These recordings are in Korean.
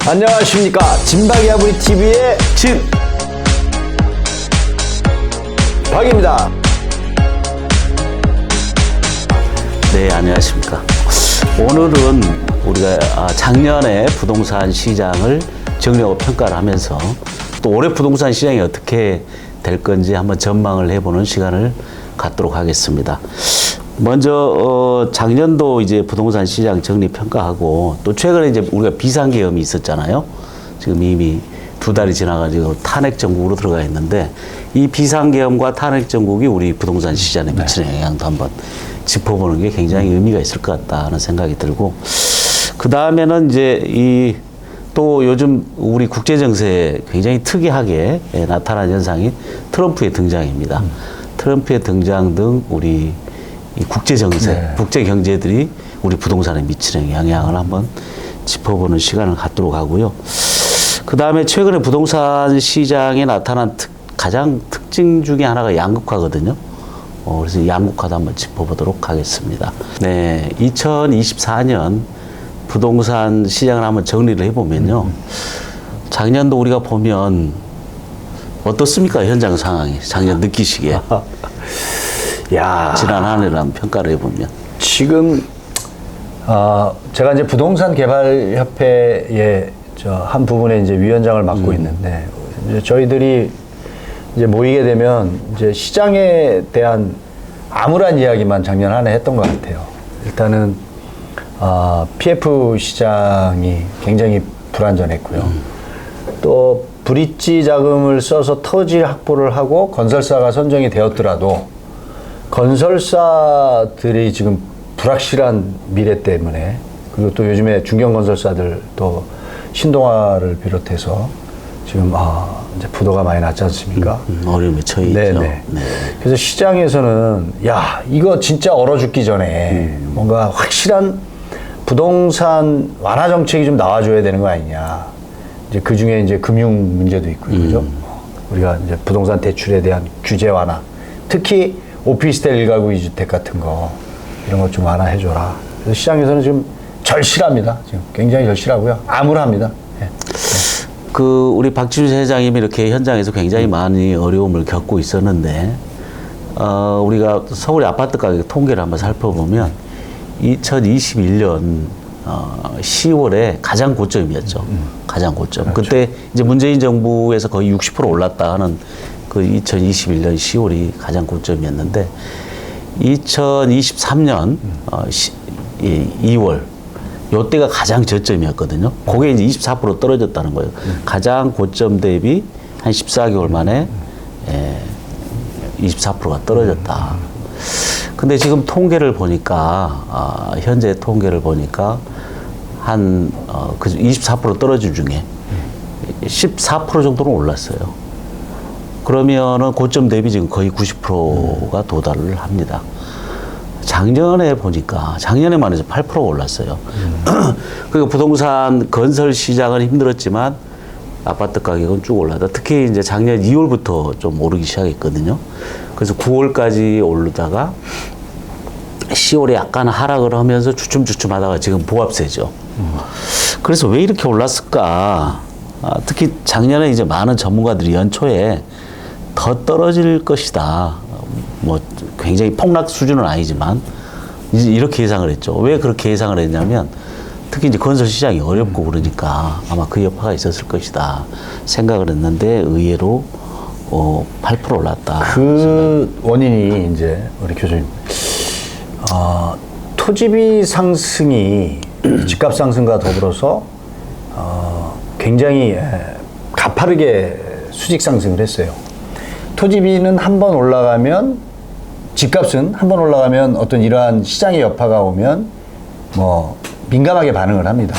안녕하십니까. 진박이아부리 TV의 진 박입니다. 네, 안녕하십니까. 오늘은 우리가 작년에 부동산 시장을 정리하고 평가를 하면서 또 올해 부동산 시장이 어떻게 될 건지 한번 전망을 해보는 시간을 갖도록 하겠습니다. 먼저 작년도 이제 부동산 시장 정리 평가하고 또 최근에 이제 우리가 비상계엄이 있었잖아요. 지금 이미 2달이 지나가지고 탄핵 정국으로 들어가 있는데 이 비상계엄과 탄핵 정국이 우리 부동산 시장에 미치는 영향도 한번 짚어보는 게 굉장히 의미가 있을 것 같다는 생각이 들고, 그 다음에는 이제 또 요즘 우리 국제 정세에 굉장히 특이하게 나타난 현상이 트럼프의 등장입니다. 트럼프의 등장 등 우리 이 국제 정세, 국제 경제들이 우리 부동산에 미치는 영향을 한번 짚어보는 시간을 갖도록 하고요. 그 다음에 최근에 부동산 시장에 나타난 가장 특징 중에 하나가 양극화거든요. 그래서 양극화도 한번 짚어보도록 하겠습니다. 네, 2024년 부동산 시장을 한번 정리를 해보면요. 작년도 우리가 보면 어떻습니까? 현장 상황이. 작년 느끼시기에. 야, 지난 한 해를 한번 평가를 해보면. 지금 제가 이제 부동산 개발 협회의 한 부분에 이제 위원장을 맡고 있는데, 이제 저희들이 이제 모이게 되면 이제 시장에 대한 암울한 이야기만 작년 한 해 했던 것 같아요. 일단은 PF 시장이 굉장히 불안전했고요. 또 브릿지 자금을 써서 토지 확보를 하고 건설사가 선정이 되었더라도 건설사들이 지금 불확실한 미래 때문에, 그리고 또 요즘에 중견 건설사들 또 신동아를 비롯해서 지금 이제 부도가 많이 났지 않습니까? 어려움에 처해 있죠. 네네. 네. 그래서 시장에서는 야, 이거 진짜 얼어 죽기 전에 뭔가 확실한 부동산 완화 정책이 좀 나와줘야 되는 거 아니냐. 이제 그 중에 이제 금융 문제도 있고요, 그죠? 우리가 이제 부동산 대출에 대한 규제 완화, 특히 오피스텔 일가구 2주택 같은 거 이런 것 좀 완화해줘라. 그래서 시장에서는 지금 절실합니다. 지금 굉장히 절실하고요. 암울합니다. 네. 우리 박지훈 회장님이 이렇게 현장에서 굉장히 많이 어려움을 겪고 있었는데, 우리가 서울의 아파트 가격 통계를 한번 살펴보면 2021년 10월에 가장 고점이었죠. 가장 고점. 그렇죠. 그때 이제 문재인 정부에서 거의 60% 올랐다 하는 그 2021년 10월이 가장 고점이었는데, 2023년 2월 요때가 가장 저점이었거든요. 그게 이제 24% 떨어졌다는 거예요. 가장 고점 대비 한 14개월 만에 24%가 떨어졌다. 근데 지금 통계를 보니까, 현재 통계를 보니까 그 24% 떨어진 중에 14% 정도는 올랐어요. 그러면은 고점 대비 지금 거의 90%가 도달을 합니다. 작년에 보니까, 작년에만 해서 8% 올랐어요. 그리고 부동산 건설 시장은 힘들었지만 아파트 가격은 쭉 올라다. 특히 이제 작년 2월부터 좀 오르기 시작했거든요. 그래서 9월까지 오르다가 10월에 약간 하락을 하면서 주춤주춤 하다가 지금 보합세죠. 그래서 왜 이렇게 올랐을까? 특히 작년에 이제 많은 전문가들이 연초에 더 떨어질 것이다. 뭐 굉장히 폭락 수준은 아니지만 이제 이렇게 예상을 했죠. 왜 그렇게 예상을 했냐면 특히 이제 건설 시장이 어렵고 그러니까 아마 그 여파가 있었을 것이다 생각을 했는데 의외로 8% 올랐다. 그 원인이 이제 우리 교수님, 토지비 상승이 집값 상승과 더불어서 굉장히 가파르게 수직 상승을 했어요. 토지비는 한 번 올라가면, 집값은 한 번 올라가면 어떤 이러한 시장의 여파가 오면 뭐 민감하게 반응을 합니다.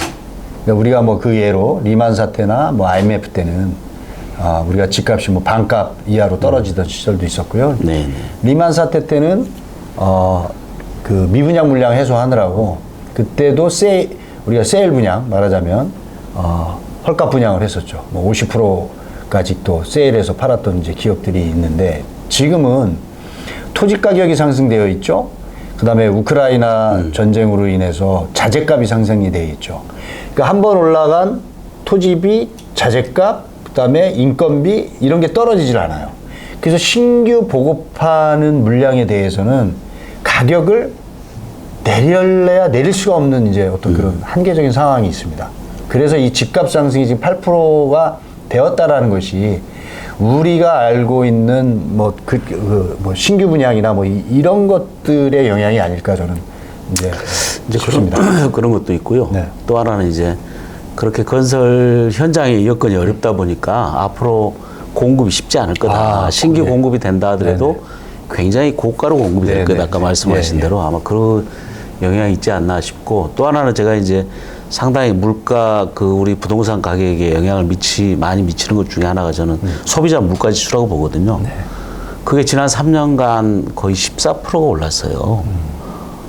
그러니까 우리가 뭐 그 예로 리만 사태나 뭐 IMF 때는 우리가 집값이 뭐 반값 이하로 떨어지던 시절도 있었고요. 네네. 리만 사태 때는 그 미분양 물량 해소하느라고 그때도 우리가 세일 분양 말하자면 헐값 분양을 했었죠. 뭐 50%까지 또 세일해서 팔았던 이제 기억들이 있는데, 지금은 토지 가격이 상승되어 있죠. 그 다음에 우크라이나 전쟁으로 인해서 자재값이 상승이 되어 있죠. 그러니까 한 번 올라간 토지비, 자재값, 그다음에 인건비 이런 게 떨어지질 않아요. 그래서 신규 보급하는 물량에 대해서는 가격을 내릴래야 내릴 수가 없는 이제 어떤 그런 한계적인 상황이 있습니다. 그래서 이 집값 상승이 지금 8%가 되었다라는 것이 우리가 알고 있는 뭐 신규 분양이나 뭐 이런 것들의 영향이 아닐까 저는 이제 싶습니다. 그런 것도 있고요. 네. 또 하나는 이제 그렇게 건설 현장의 여건이 어렵다 보니까 앞으로 공급이 쉽지 않을 거다. 신규 네. 공급이 된다 하더라도 네네. 굉장히 고가로 공급이 될 거다. 아까 말씀하신 네, 대로 아마 그런 영향이 있지 않나 싶고, 또 하나는 제가 이제 상당히 물가 우리 부동산 가격에 영향을 많이 미치는 것 중에 하나가 저는 소비자 물가 지수라고 보거든요. 네. 그게 지난 3년간 거의 14%가 올랐어요.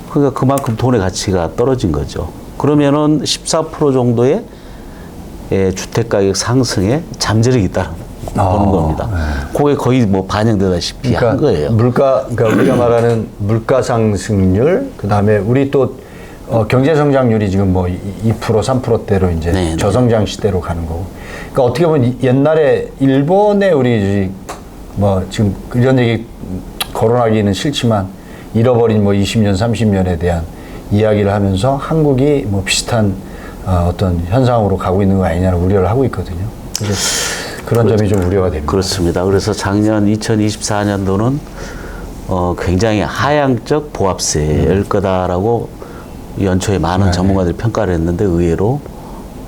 그러니까 그만큼 돈의 가치가 떨어진 거죠. 그러면은 14% 정도의 주택 가격 상승에 잠재력이 있다는 보는 겁니다. 네. 그게 거의 뭐 반영되다시피 한 거예요. 그러니까 우리가 말하는 물가 상승률, 그 다음에 우리 또 경제 성장률이 지금 뭐 2%, 3%대로 이제 네, 저성장 시대로 가는 거고. 그러니까 어떻게 보면 옛날에 일본에 우리 뭐 지금 이런 얘기 거론하기는 싫지만 잃어버린 뭐 20년, 30년에 대한 이야기를 하면서 한국이 뭐 비슷한 어떤 현상으로 가고 있는 거 아니냐는 우려를 하고 있거든요. 그래서 그런 점이 좀 우려가 됩니다. 그렇습니다. 그래서 작년 2024년도는 굉장히 하향적 보합세일 거다라고 연초에 많은 전문가들이 평가를 했는데 의외로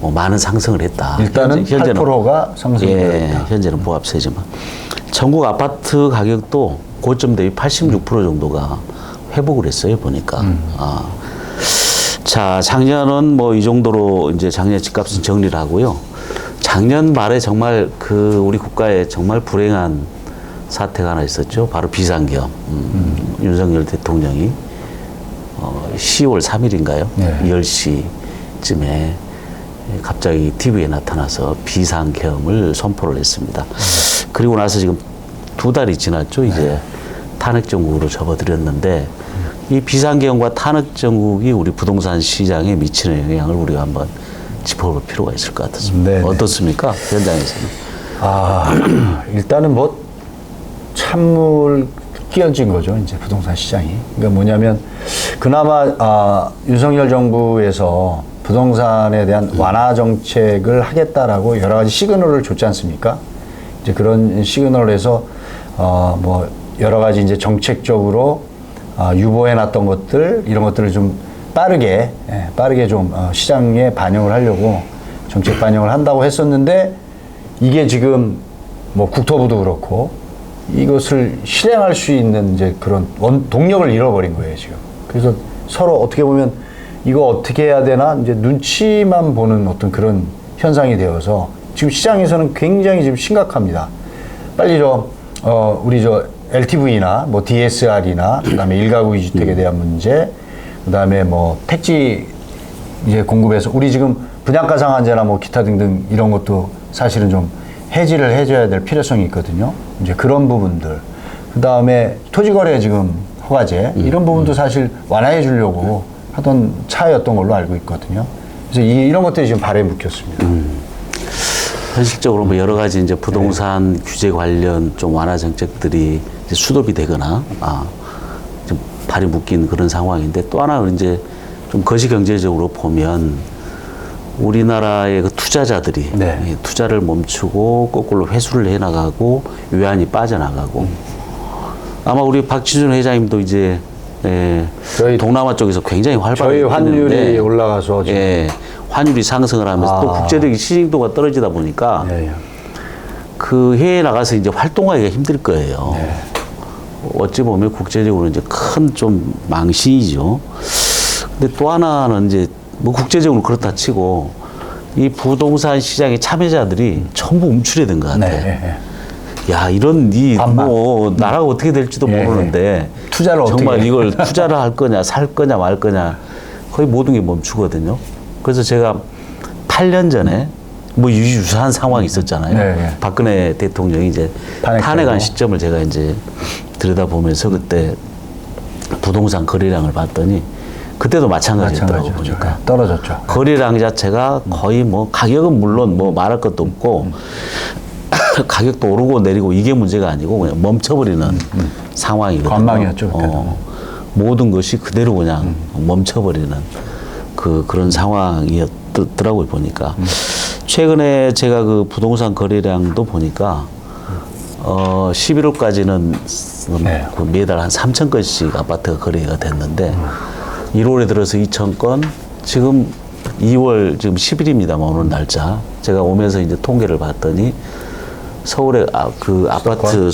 많은 상승을 했다. 일단은 8%가 상승을 했다. 현재는 보합세지만 전국 아파트 가격도 고점 대비 86% 정도가 회복을 했어요, 보니까. 자, 작년은 뭐 이 정도로 이제 작년 집값은 정리를 하고요. 작년 말에 정말 우리 국가에 정말 불행한 사태가 하나 있었죠. 바로 비상계엄. 윤석열 대통령이 10월 3일인가요? 네. 10시쯤에 갑자기 TV에 나타나서 비상계엄을 선포를 했습니다. 그리고 나서 지금 2달이 지났죠. 이제 탄핵정국으로 접어들였는데 이 비상계엄과 탄핵정국이 우리 부동산 시장에 미치는 영향을 우리가 한번 짚어볼 필요가 있을 것 같습니다. 네네. 어떻습니까? 현장에서는. 일단은 뭐 찬물 끼얹은 거죠. 이제 부동산 시장이. 그러니까 뭐냐면 그나마 윤석열 정부에서 부동산에 대한 완화 정책을 하겠다라고 여러 가지 시그널을 줬지 않습니까? 이제 그런 시그널을 해서 뭐 여러 가지 이제 정책적으로 유보해 놨던 것들 이런 것들을 좀 빠르게 좀 시장에 반영을 하려고 정책 반영을 한다고 했었는데 이게 지금 뭐 국토부도 그렇고 이것을 실행할 수 있는 이제 그런 동력을 잃어버린 거예요, 지금. 그래서 서로 어떻게 보면 이거 어떻게 해야 되나 이제 눈치만 보는 어떤 그런 현상이 되어서 지금 시장에서는 굉장히 지금 심각합니다. 빨리 우리 LTV나 뭐 DSR이나 그다음에 일가구 이주택에 대한 문제, 그다음에 뭐 택지 이제 공급해서 우리 지금 분양가 상한제나 뭐 기타 등등 이런 것도 사실은 좀 해지를 해줘야 될 필요성이 있거든요. 이제 그런 부분들, 그다음에 토지거래 지금 허가제 이런 부분도 사실 완화해 주려고 하던 차였던 걸로 알고 있거든요. 그래서 이런 것들이 지금 발에 묶였습니다. 현실적으로 뭐 여러 가지 이제 부동산 규제 관련 좀 완화 정책들이 이제 수립이 되거나 좀 발이 묶인 그런 상황인데, 또 하나는 이제 좀 거시 경제적으로 보면 우리나라의 그 투자자들이 투자를 멈추고 거꾸로 회수를 해나가고 외환이 빠져나가고 아마 우리 박지준 회장님도 이제 저희 동남아 쪽에서 굉장히 활발히 저희 환율이 올라가서 환율이 상승을 하면서 또 국제적인 신뢰도가 떨어지다 보니까 그 해외에 나가서 이제 활동하기가 힘들 거예요. 어찌 보면 국제적으로 이제 큰 좀 망신이죠. 근데 또 하나는 이제 뭐 국제적으로 그렇다 치고 이 부동산 시장의 참여자들이 전부 움츠려든 것 같아요. 야, 이런 뭐 나라가 어떻게 될지도 모르는데 투자를 정말 어떻게 이걸 투자를 할 거냐, 살 거냐, 말 거냐 거의 모든 게 멈추거든요. 그래서 제가 8년 전에 뭐 유사한 상황이 있었잖아요. 박근혜 대통령이 이제 탄핵한 시점을 제가 이제 들여다보면서 그때 부동산 거래량을 봤더니 그때도 마찬가지였더라고 마찬가지였죠. 보니까. 네, 떨어졌죠. 거래량 자체가 거의 뭐 가격은 물론 뭐 말할 것도 없고 가격도 오르고 내리고 이게 문제가 아니고 그냥 멈춰버리는 상황이거든요. 관망이었죠, 그때도. 모든 것이 그대로 그냥 멈춰버리는 그런 상황이었더라고요 보니까. 최근에 제가 그 부동산 거래량도 보니까 11월까지는 네. 그 매달 한 3천 건씩 아파트가 거래가 됐는데 1월에 들어서 2천 건, 지금 2월 지금 10일입니다만 오늘 날짜 제가 오면서 이제 통계를 봤더니 서울의 그 아파트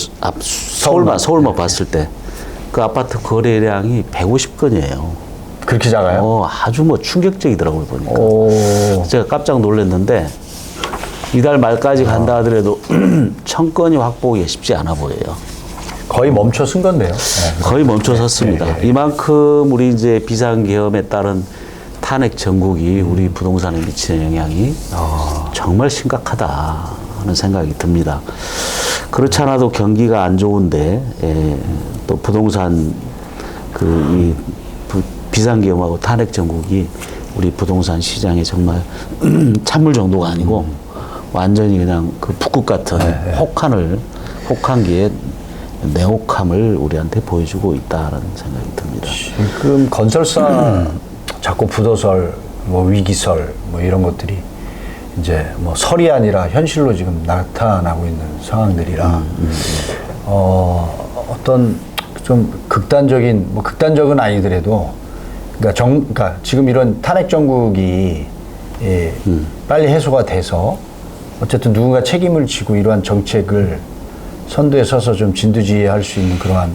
서울만 봤을 때 그 아파트 거래량이 150건이에요. 그렇게 작아요? 아주 뭐 충격적이더라고요 보니까. 오. 제가 깜짝 놀랐는데 이달 말까지 간다 하더라도 1,000건이 확보하기 쉽지 않아 보여요. 거의 멈춰 쓴 건데요. 네. 거의 멈춰 섰습니다. 이만큼 우리 이제 비상계엄에 따른 탄핵 전국이 우리 부동산에 미치는 영향이 정말 심각하다 하는 생각이 듭니다. 그렇지 않아도 경기가 안 좋은데 또 부동산 이 비상계엄하고 탄핵 전국이 우리 부동산 시장에 정말 찬물 정도가 아니고 완전히 그냥 그 북극 같은 혹한기에 냉혹함을 우리한테 보여주고 있다는 생각이 듭니다. 지금 건설사 자꾸 부도설, 뭐 위기설, 뭐 이런 것들이 이제 뭐 설이 아니라 현실로 지금 나타나고 있는 상황들이라 어떤 좀 극단적은 아니더라도 그러니까 지금 이런 탄핵 정국이 빨리 해소가 돼서 어쨌든 누군가 책임을 지고 이러한 정책을 선두에 서서 좀 진두지휘할 수 있는 그러한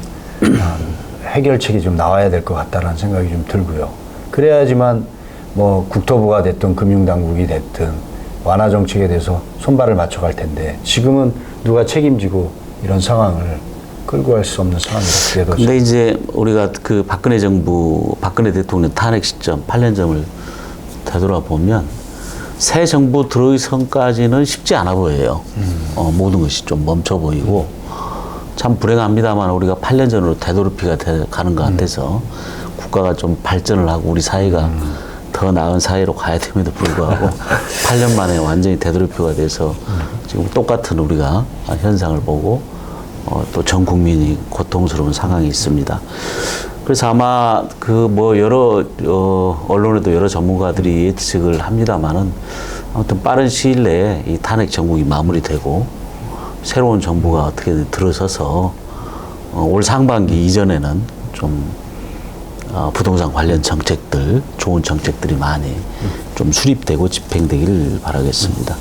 해결책이 좀 나와야 될 것 같다라는 생각이 좀 들고요. 그래야지만 뭐 국토부가 됐든 금융당국이 됐든 완화 정책에 대해서 손발을 맞춰갈 텐데 지금은 누가 책임지고 이런 상황을 끌고 갈 수 없는 상황이라. 근데 이제 우리가 그 박근혜 대통령 탄핵 시점 8년 전을 되돌아보면 새 정부 들어서기까지는 쉽지 않아 보여요. 모든 것이 좀 멈춰 보이고 참 불행합니다만 우리가 8년 전으로 되돌이피가 가는 것 같아서 국가가 좀 발전을 하고 우리 사회가 더 나은 사회로 가야 됨에도 불구하고 8년 만에 완전히 되돌이표가 돼서 지금 똑같은 우리가 현상을 보고 또 전 국민이 고통스러운 상황이 있습니다. 그래서 아마 그 뭐 여러 언론에도 여러 전문가들이 예측을 합니다만은 아무튼 빠른 시일 내에 이 탄핵 정국이 마무리되고 새로운 정부가 어떻게든 들어서서 올 상반기 이전에는 좀 부동산 관련 정책들, 좋은 정책들이 많이 좀 수립되고 집행되길 바라겠습니다.